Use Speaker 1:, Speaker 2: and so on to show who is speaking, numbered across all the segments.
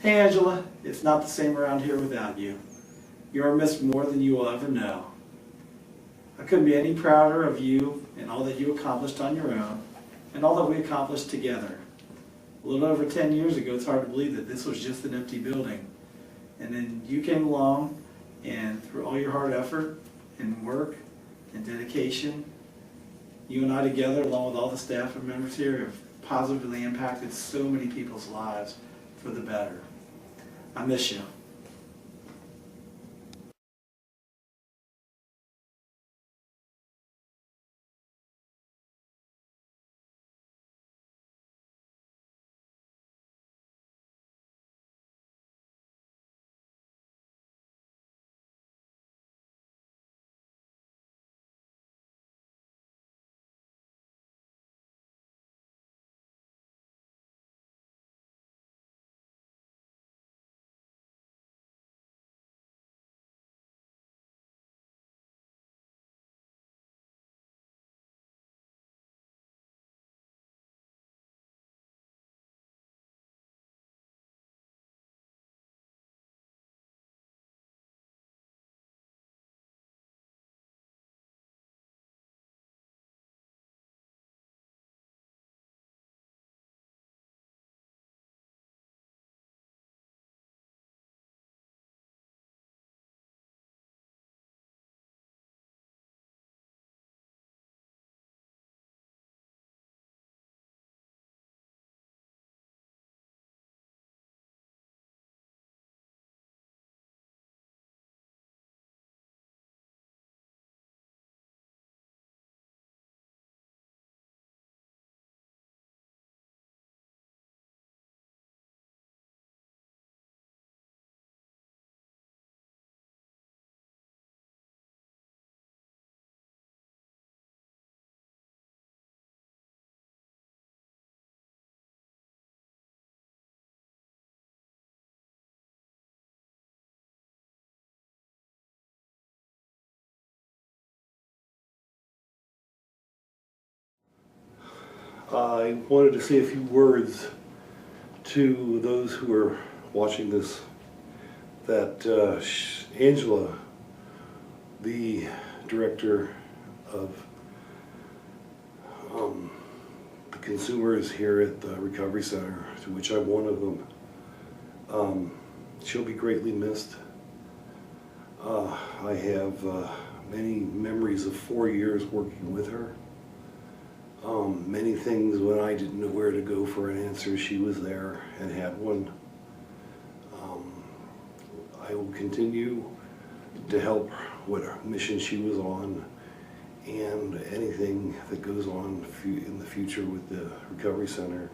Speaker 1: Hey Angela, it's not the same around here without you. You are missed more than you will ever know. I couldn't be any prouder of you and all that you accomplished on your own, and all that we accomplished together. A little over 10 years ago, it's hard to believe that this was just an empty building. And then you came along, and through all your hard effort and work and dedication, you and I together, along with all the staff and members here, have positively impacted so many people's lives for the better. I miss you.
Speaker 2: I wanted to say a few words to those who are watching this, that Angela, the director of the consumers here at the Recovery Center, to which I'm one of them, she'll be greatly missed. I have many memories of 4 years working with her. Many things when I didn't know where to go for an answer, she was there and had one. I will continue to help what mission she was on, and anything that goes on in the future with the Recovery Center.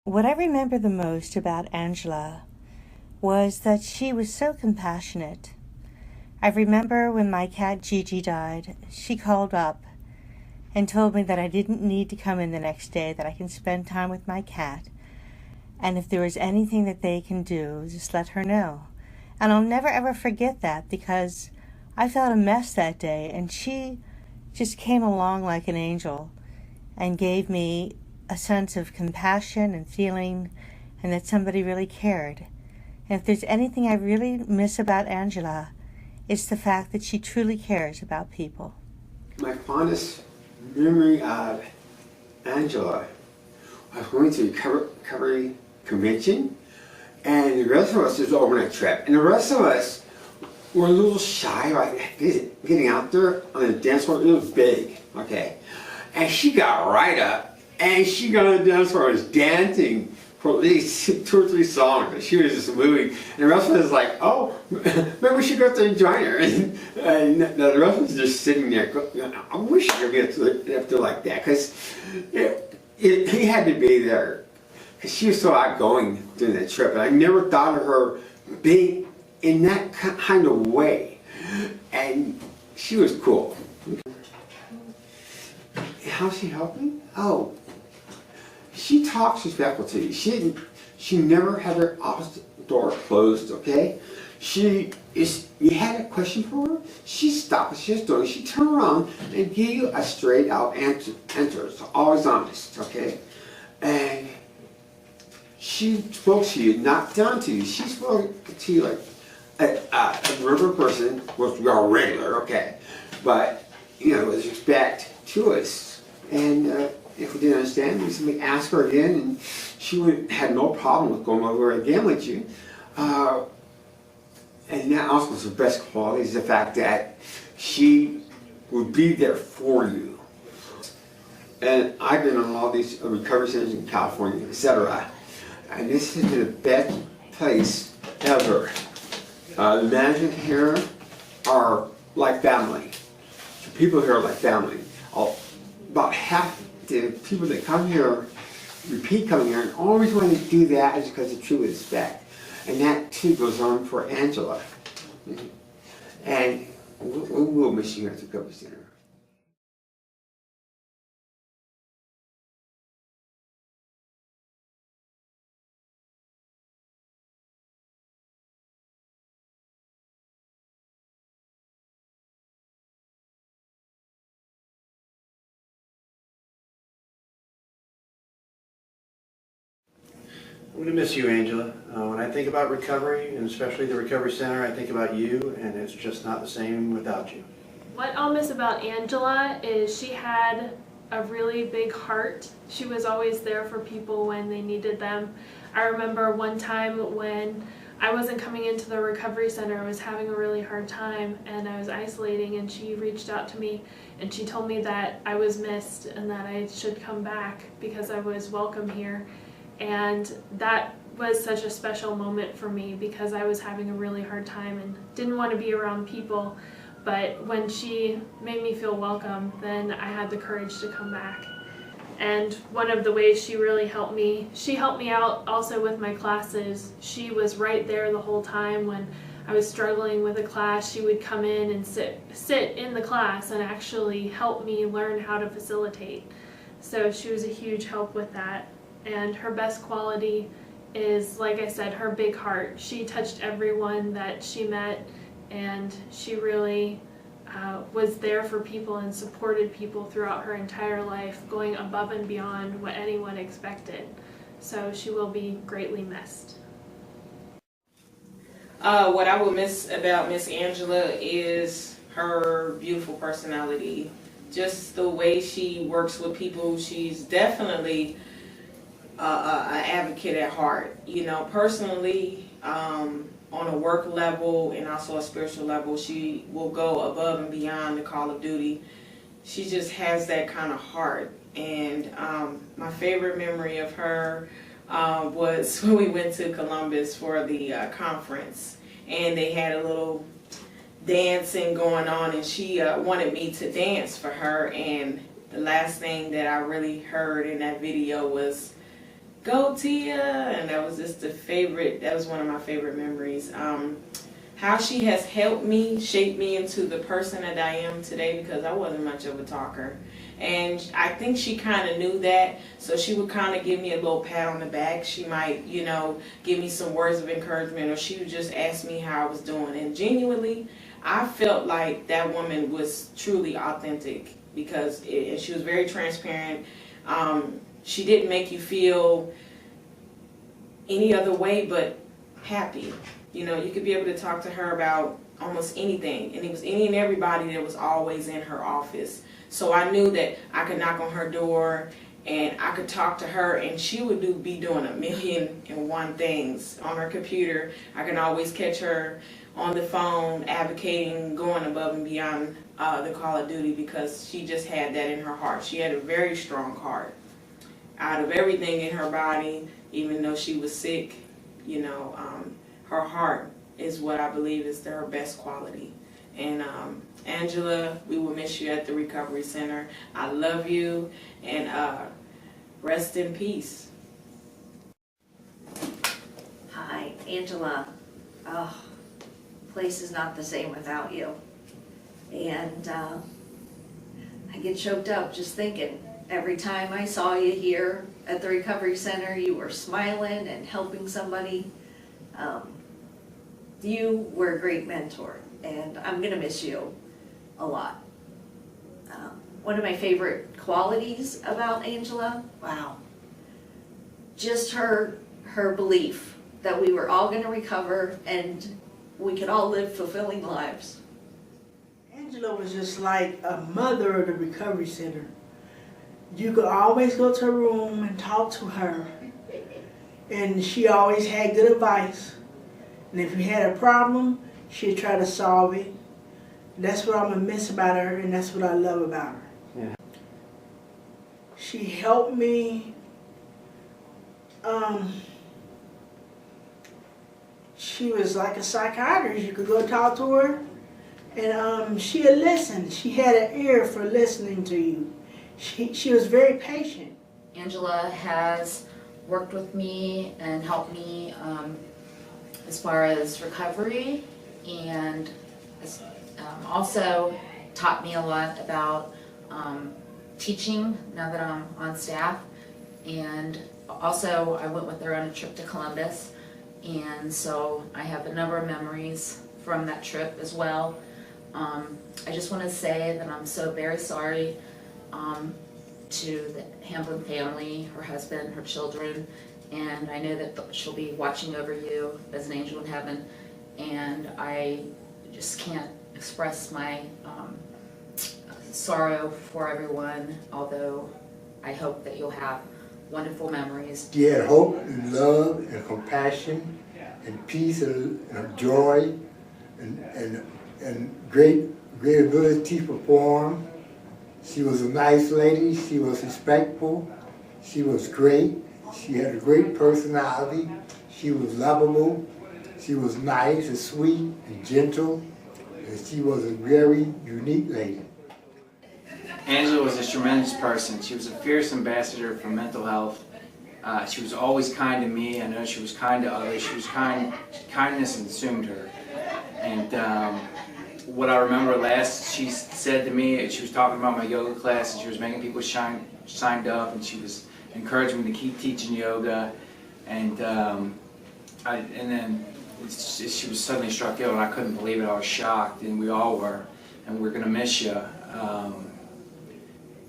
Speaker 3: What I remember the most about Angela was that she was so compassionate. I remember when my cat Gigi died, she called up and told me that I didn't need to come in the next day, that I can spend time with my cat. And if there was anything that they can do, just let her know. And I'll never ever forget that, because I felt a mess that day, and she just came along like an angel and gave me a sense of compassion and feeling, and that somebody really cared. And if there's anything I really miss about Angela, it's the fact that she truly cares about people.
Speaker 4: My fondest memory of Angela, I was going to a recovery convention, and the rest of us, it was an overnight trip, and the rest of us were a little shy about getting out there on the dance floor. It was big, okay? And she got right up, and she got on the dance floor and was dancing for at least 2 or 3 songs. She was just moving. And the rest of us was like, oh, maybe we should go up there and join her. And the rest of us just sitting there. I wish I could get up there like that, because he had to be there. Because she was so outgoing during that trip. And I never thought of her being in that kind of way. And she was cool. How's she helping? Oh, she talks respectful to you. She never had her office door closed, okay? You had a question for her, she stopped what she was doing. She turned around and gave you a straight out answer. So always honest, okay? And she spoke to you, not down to you. She spoke to you like a regular person, which we are regular, okay? But, you know, with respect to us. And if we didn't understand, we simply ask her again, and she had no problem with going over again with you. And that also was her best quality, is the fact that she would be there for you. And I've been on all these recovery centers in California, etc. And this has been the best place ever. The management here are like family. The people here are like family. About half the people that come here repeat coming here, and the only reason why they do that is because of true respect. And that too goes on for Angela. And we will miss you here at the Recovery Center.
Speaker 5: I'm going to miss you, Angela. When I think about recovery, and especially the Recovery Center, I think about you, and it's just not the same without you.
Speaker 6: What I'll miss about Angela is she had a really big heart. She was always there for people when they needed them. I remember one time when I wasn't coming into the Recovery Center, I was having a really hard time and I was isolating, and she reached out to me and she told me that I was missed and that I should come back because I was welcome here. And that was such a special moment for me because I was having a really hard time and didn't want to be around people. But when she made me feel welcome, then I had the courage to come back. And one of the ways she really helped me, she helped me out also with my classes. She was right there the whole time when I was struggling with a class. She would come in and sit in the class and actually help me learn how to facilitate. So she was a huge help with that. And her best quality is, like I said, her big heart. She touched everyone that she met, and she really was there for people and supported people throughout her entire life, going above and beyond what anyone expected. So she will be greatly missed.
Speaker 7: What I will miss about Miss Angela is her beautiful personality, just the way she works with people. She's definitely an advocate at heart. You know, personally, on a work level and also a spiritual level, she will go above and beyond the call of duty. She just has that kind of heart. And my favorite memory of her was when we went to Columbus for the conference, and they had a little dancing going on, and she wanted me to dance for her, and the last thing that I really heard in that video was "Go Tia," and that was just that was one of my favorite memories. how she has helped me shape me into the person that I am today, because I wasn't much of a talker. And I think she kind of knew that, so she would kind of give me a little pat on the back. She might, give me some words of encouragement, or she would just ask me how I was doing. And genuinely, I felt like that woman was truly authentic, because she was very transparent. She didn't make you feel any other way but happy. You could be able to talk to her about almost anything, and it was any and everybody that was always in her office. So I knew that I could knock on her door and I could talk to her, and she would be doing 1,000,001 things on her computer. I can always catch her on the phone advocating, going above and beyond the call of duty, because she just had that in her heart. She had a very strong heart. Out of everything in her body, even though she was sick, her heart is what I believe is her best quality. And Angela, we will miss you at the Recovery Center. I love you, and rest in peace.
Speaker 8: Hi, Angela. Oh, place is not the same without you. And I get choked up just thinking. Every time I saw you here at the Recovery Center, you were smiling and helping somebody. You were a great mentor, and I'm gonna miss you a lot. One of my favorite qualities about Angela, wow, just her belief that we were all gonna recover and we could all live fulfilling lives.
Speaker 9: Angela was just like a mother of the Recovery Center. You could always go to her room and talk to her, and she always had good advice. And if you had a problem, she'd try to solve it. That's what I'm gonna miss about her, and that's what I love about her.
Speaker 5: Yeah.
Speaker 9: She helped me. She was like a psychiatrist. You could go talk to her, and she'd listen. She had an ear for listening to you. She was very patient.
Speaker 10: Angela has worked with me and helped me as far as recovery, and also taught me a lot about teaching now that I'm on staff. And also I went with her on a trip to Columbus, and so I have a number of memories from that trip as well. I just want to say that I'm so very sorry to the Hamblin family, her husband, her children, and I know that she'll be watching over you as an angel in heaven, and I just can't express my sorrow for everyone, although I hope that you'll have wonderful memories.
Speaker 11: She had hope and love and compassion and peace and joy and great ability to perform. She was a nice lady. She was respectful. She was great. She had a great personality. She was lovable. She was nice and sweet and gentle. And she was a very unique lady.
Speaker 12: Angela was a tremendous person. She was a fierce ambassador for mental health. She was always kind to me. I know she was kind to others. She was kindness consumed her. And what I remember last, she said to me, she was talking about my yoga class, and she was making people signed up, and she was encouraging me to keep teaching yoga. And then she was suddenly struck ill, and I couldn't believe it. I was shocked, and we all were. And we're going to miss you.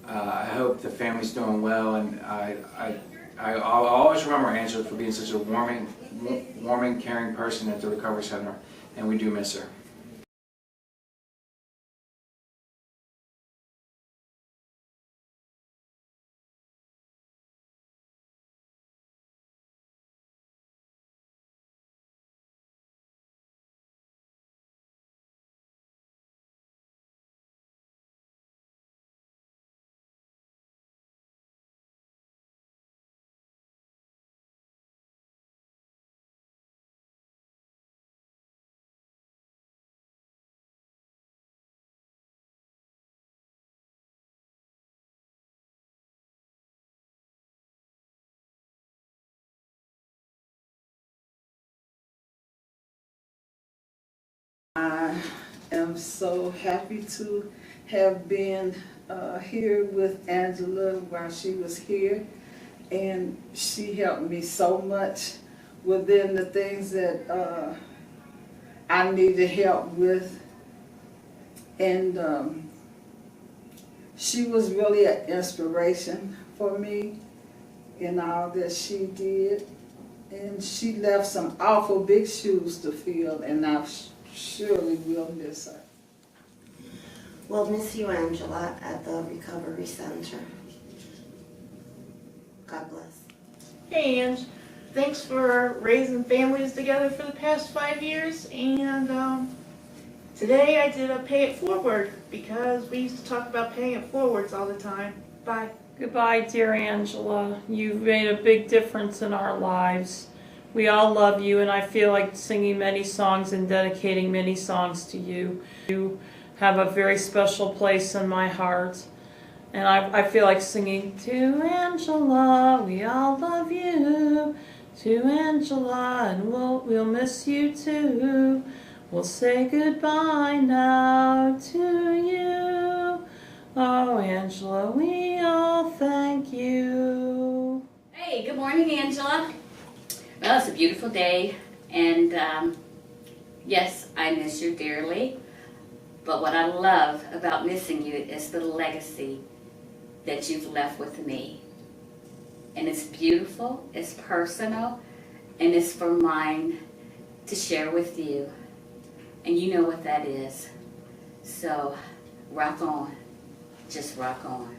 Speaker 12: I hope the family's doing well, and I'll always remember Angela for being such a warming, caring person at the Recovery Center, and we do miss her.
Speaker 13: I am so happy to have been here with Angela while she was here, and she helped me so much within the things that I needed help with, and she was really an inspiration for me in all that she did, and she left some awful big shoes to fill, and I surely will miss her.
Speaker 14: We'll miss you, Angela, at the Recovery Center. God bless.
Speaker 15: Hey, Ange. Thanks for raising families together for the past 5 years. And today I did a pay it forward because we used to talk about paying it forwards all the time. Bye.
Speaker 16: Goodbye, dear Angela. You've made a big difference in our lives. We all love you, and I feel like singing many songs and dedicating many songs to you. You have a very special place in my heart. And I feel like singing, to Angela, we all love you. To Angela, and we'll miss you too. We'll say goodbye now to you. Oh, Angela, we all thank you.
Speaker 17: Hey, good morning, Angela. Well, it's a beautiful day, and yes, I miss you dearly. But what I love about missing you is the legacy that you've left with me. And it's beautiful, it's personal, and it's for mine to share with you. And you know what that is. So, rock on. Just rock on.